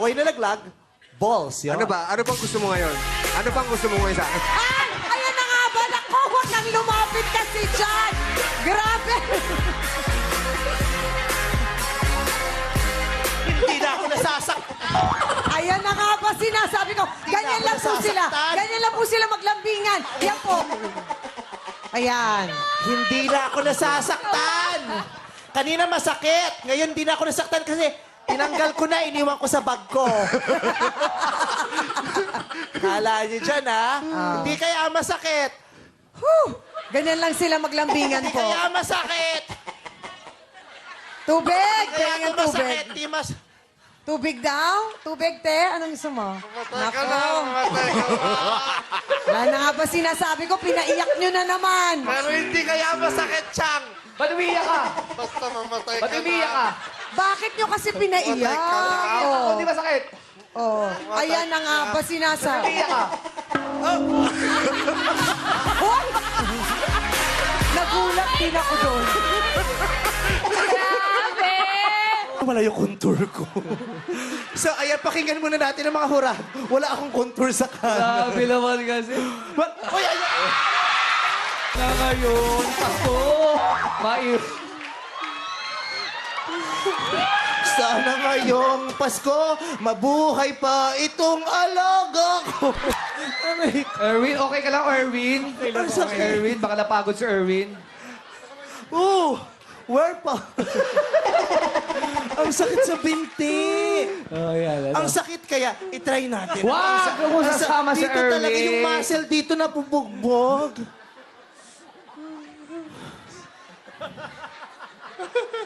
Okay na laglag, balls. Yun. Ano ba? Ano bang gusto mo ngayon? Ano bang gusto mo ngayon sa akin? Ay! Ayan na nga ba? Naku, huwag nang lumapit kasi dyan! Grabe! Hindi na ako nasasaktan. Ayan na nga ba sinasabi ko. Ganyan lang po sila. Ganyan lang po sila maglambingan. Yan po. Ayan. Hindi na ako nasasaktan. Kanina masakit. Ngayon hindi na ako nasaktan kasi tinanggal ko na, iniwan ko sa bag ko. Kala niyo dyan, ha? Hindi kaya masakit. Whew. Ganyan lang sila maglambingan Hindi po. kaya masakit. Tubig! Kaya Kaya ito masakit. tubig. Di mas... Tubig daw? Tubig, te? Anong gusto mo? Nako. Wala na nga ba sinasabi ko? Pinaiyak nyo na naman. Pero hindi kaya masakit, Chang. Ba't umiiyak ka? Basta mamatay Ba't umiiyak ka? Bakit nyo kasi pinaiyak? Ako, Oh. di ba sakit? Oh. Ayan na nga ba sinasabi? Umiiyak ka? Hoy! Nagulat din ako doon. Wala yung contour ko. So, ayan, pakinggan muna natin ang mga hurad. Wala akong contour sa kanan. Grabe naman kasi. Uy, ayan! Na ngayon, Pasko. Sana ngayong Pasko, mabuhay pa itong alaga ko. Aray, Erwin, okay ka lang, Erwin? Ang sakit. Erwin, baka napagod si Erwin. where pa? Ang sakit sa binti. Oh, yan. Ang sakit kaya, itry natin. Wag! Ang sa- Huwag mo ang sa- sasama si Dito talaga Erwin. yung muscle dito na pubugbog.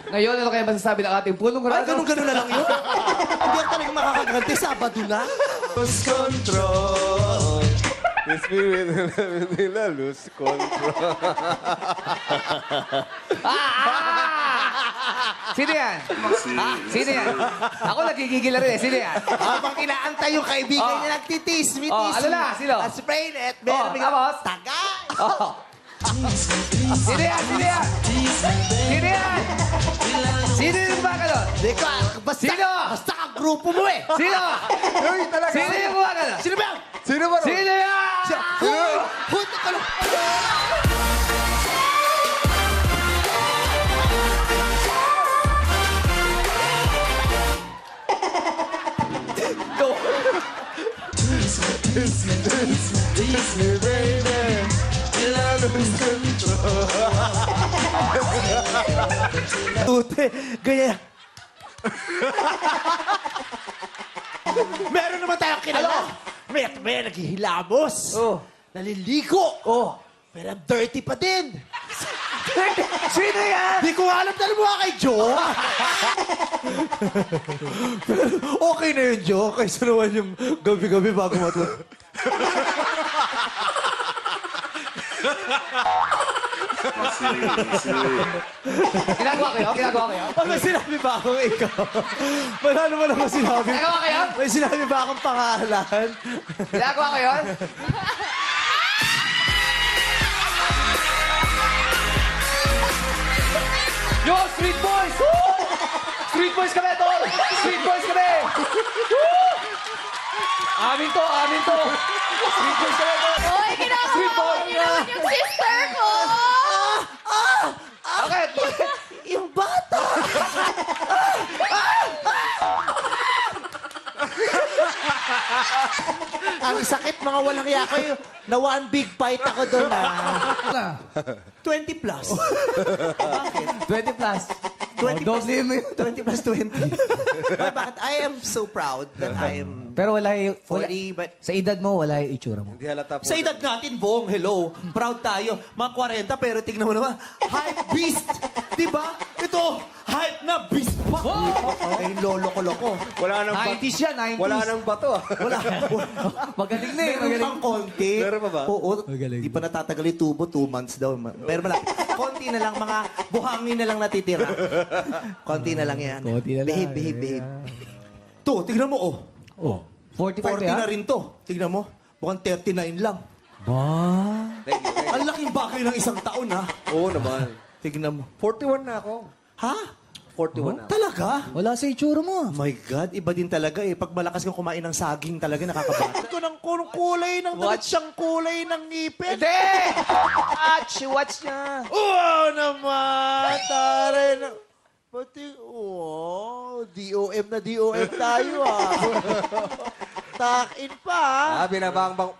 Ngayon, ano kaya masasabi ng ating punong Ay, rado? ganun-ganun na lang yun. Hindi ako talaga makakaganti. Sabado na. Lose control. The spirit nila lose control. Sino yan? Sino yan? Ako nagigigil na rin eh. Sino yan? Habang inaantay yung kaibigan Oh. niya, nagtitis-mitis. Oh, ano na? Sino? Sprain it. Oh, tapos? Tagay. Oh. Sino yan? Sino yan? Sino yan? Sino yung gumagano? Di ko, basta, Sino? basta ka grupo mo eh. Sino? Uy, talaga. Sino yung gumagano? Sino ba yan? Sino ba? Sino yan? Hoy, teka. Tute, gaya. Meron naman tayong kilala. May naghihilamos. Oh. Naliligo. Oh. Pero dirty pa din. Sino yan? Di ko alam, dala mo nga kay Joe. Pero okay na yun, Joe. Kaysa naman yung gabi-gabi bago matulog. Ginagawa kayo? Ginagawa kayo? May sinabi ba akong ikaw? Wala naman ako sinabi. Ginagawa kayo? May sinabi ba akong pangalan? Ginagawa kayo? Yo, Street Boys! Street Boys kami, tol! Street Boys kami! Amin to, amin to! Street Boys kami, tol! Hoy, Street kinakabahan Boys! niyo naman yung sister ko! Bakit? Yung bata! Ang sakit, mga walang iya kayo. Na one big fight ako doon, 20 plus. 20 plus. 20 Doble mo yun. 20 plus 20. Bakit? I am so proud that I am Pero wala yung... 40, but... Sa edad mo, wala yung itsura mo. Hindi halata po. Sa edad natin, Bong, hello. Proud tayo. Mga 40, pero tignan mo naman. Hype beast! Diba? Ito, hype na beast pa. Ay, lolo-ko-loko. Wala nang 90s yan, 90s. Wala nang bato. Wala. Magaling na eh, Meron magaling. pang konti. Meron pa ba? Oo. Magaling. Di pa natatagal yung tubo, 2 months daw. Pero malaki. Konti na lang, mga buhangin na lang natitira. Konti na lang yan. Konti na lang. Behave. To, tignan mo, oh. Oh. 45 40 yan? na rin to. Tignan mo. Mukhang 39 lang. Ba? Ang laking bagay ng isang taon, ha? Oo naman. Tignan mo. 41 na ako. Ha? 41 na. Talaga? Wala sa itsura mo. Oh my God, iba din talaga eh. Pag malakas kang kumain ng saging talaga, nakakabata. Ito ng kulay ng siyang kulay ng ngipin. Hindi! Watch niya. Wow naman! Tare na... Pati, DOM na DOM tayo Takin pa Binabangbang.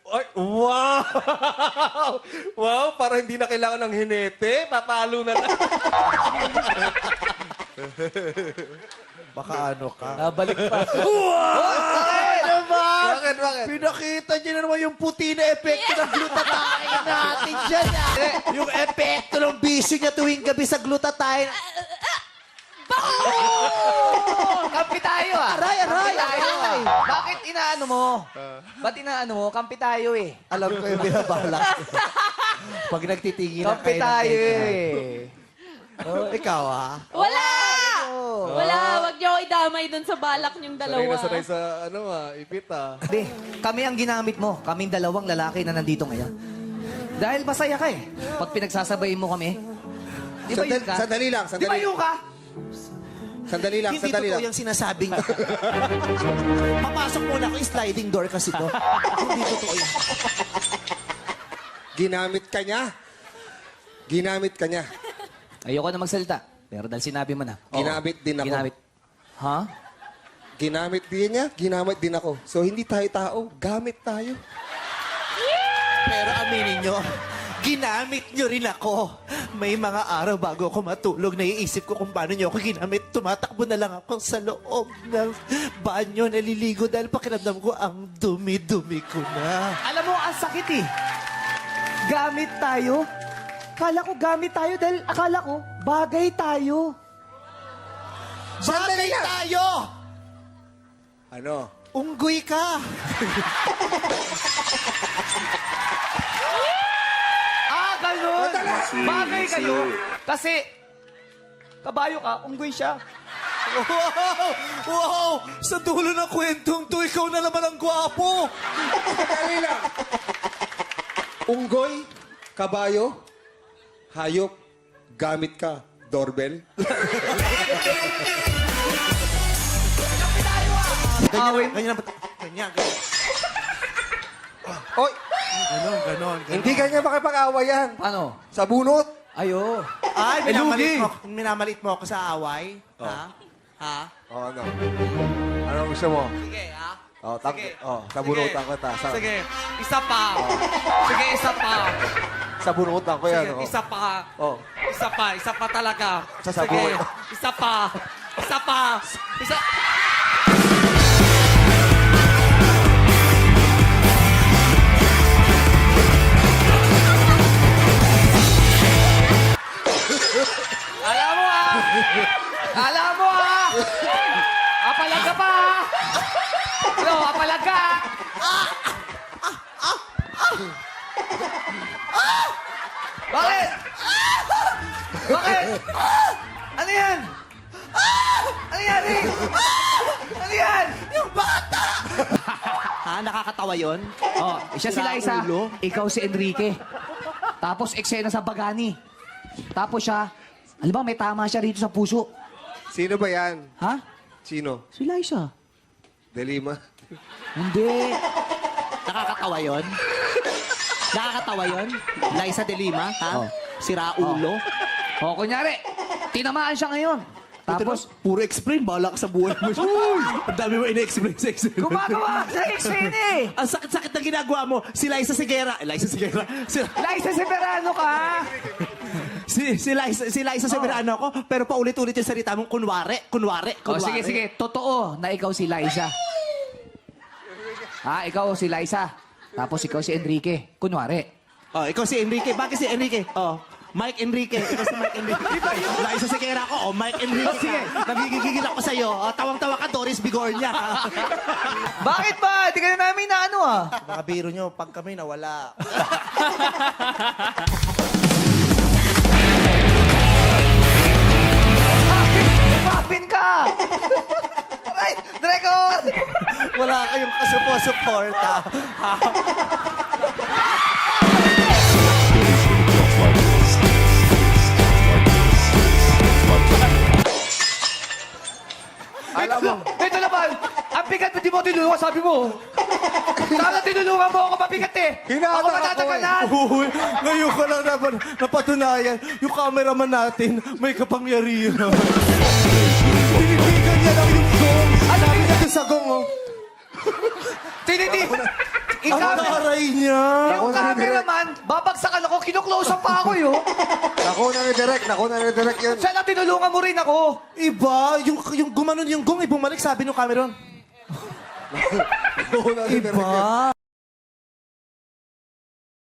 Ay, wow! Wow, parang hindi na kailangan ng hinete. Papalo na lang. Baka ano ka. Balik pa. Ay naman! Bakit? Pinakita niyo na naman yung puti na epekto ng glutathione natin dyan Yung epekto ng bisyo niya tuwing gabi sa glutathione. Kampi tayo Aray! Bakit inaano mo? Ba't inaano mo? Kampi tayo eh. Alam ko yung binabalak. Pag nagtitinginan Kampi kayo ng tayo ganyan. eh. Ikaw Wala! Wala, wag niyo ako idamay dun sa balak niyong dalawa. sa ipit Hindi, kami ang ginamit mo. Kaming dalawang lalaki na nandito ngayon. Dahil masaya ka eh. Pag pinagsasabayin mo kami. Di ba yun ka? Sandali lang, Di ba yun ka? Sandali lang, Hindi sandali totoo lang. yung sinasabing niya. Papasok muna ako yung sliding door kasi to. Hindi totoo yan. Ginamit ka niya. Ayoko na magsalita. Pero dahil sinabi mo na. Oo. Ginamit din ako. Ginamit. Ha? Ginamit din niya, ginamit din ako. So, hindi tayo tao, gamit tayo. Pero aminin nyo, ginamit nyo rin ako. May mga araw bago ako matulog, naiisip ko kung paano nyo ako ginamit. Tumatakbo na lang ako sa loob ng banyo, naliligo dahil pakiramdam ko ang dumi-dumi ko na. Alam mo, ang sakit eh. Gamit tayo. Kala ko gamit tayo dahil akala ko bagay tayo. Bagay tayo! Ano? Unggoy ka! Ganun. Bagay kayo. Kasi, kabayo ka, unggoy siya. Wow! Wow! Sa dulo ng kwentong to, ikaw na naman ang gwapo! Sandali lang. Unggoy, kabayo, hayop, gamit ka, doorbell. Ganyan, ganyan, ganyan. Oy, Ganon. hindi ganyan makipag-away yan. Paano? Sa bunot. Ayo. Ay, lugi. minamalit mo ako sa away? Ha? Ha? Oh, ano? Ano gusto mo? Sige, ha? Oh, sa bunutan ko ta. Sige, isa pa. Sige, isa pa. Sa bunutan ko yan. Sige, Oh. isa pa. Oh. Isa pa talaga. Sa sabon. Sige, isa pa. Isa pa. Isa... Alam mo ah! Alam mo ah! Apalag ka pa ah! Ano, apalag ka! Bakit? Bakit? Ano yan? Ano yan eh? Ano yan? Yung bata! Ha? Nakakatawa yon? Oh, siya si Liza. Raulo. Ikaw si Enrique. Tapos eksena sa Bagani. Tapos siya, alam ba, may tama siya rito sa puso. Sino ba yan? Ha? Sino? Si Liza. Delima? Hindi. Nakakatawa yon? Nakakatawa yon? Liza de Lima, ha? Oh. Si Raulo. O, kunyari, tinamaan siya ngayon. Tapos, puro explain, bahala ka sa buhay mo. Ang dami mo ina-explain sa explain. gumagawa sa explain eh. Ang sakit-sakit na ginagawa mo. Si Liza Sigera. Si, Liza Severano ka. si Liza Severano ako, pero paulit-ulit yung salita mong kunwari. O, sige. Totoo na ikaw si Liza. Ha, ikaw si Liza. Tapos ikaw si Enrique. Kunwari. Oh, ikaw si Enrique. Bakit si Enrique? Oh, Mike Enrique. Ikaw si Mike Enrique. Liza Sigera ako. Oh, Mike Enrique. Sige. Nagigigil ako sa'yo. Oh, tawang-tawa ka, Doris Bigornia. Bakit ba? Di ka na namin na ano ah. Mga biro nyo, pag kami nawala. Mapin ka! Ay, Dragon! Wala kayong kasupo-suporta. Ito naman, ang bigat mo, di mo tinulungan, sabi mo. Sana tinulungan mo ako mabigat eh. Hinahatak Ako ako matatagalan. Uy, ngayon ko lang naman napatunayan, yung cameraman natin may kapangyarihan. Tinipigan niya lang yung gong. Sabi niya doon sa gong, oh. Tinitip. Ang taray niya. Yung cameraman, babagsakan ako, kinuklose up pa ako yun. Nakuna ni Direk yun. Sana tinulungan mo rin ako. Iba, yung gumanon yung gong, bumalik, sabi nung Cameron. Nakuna ni Direk yun. Iba.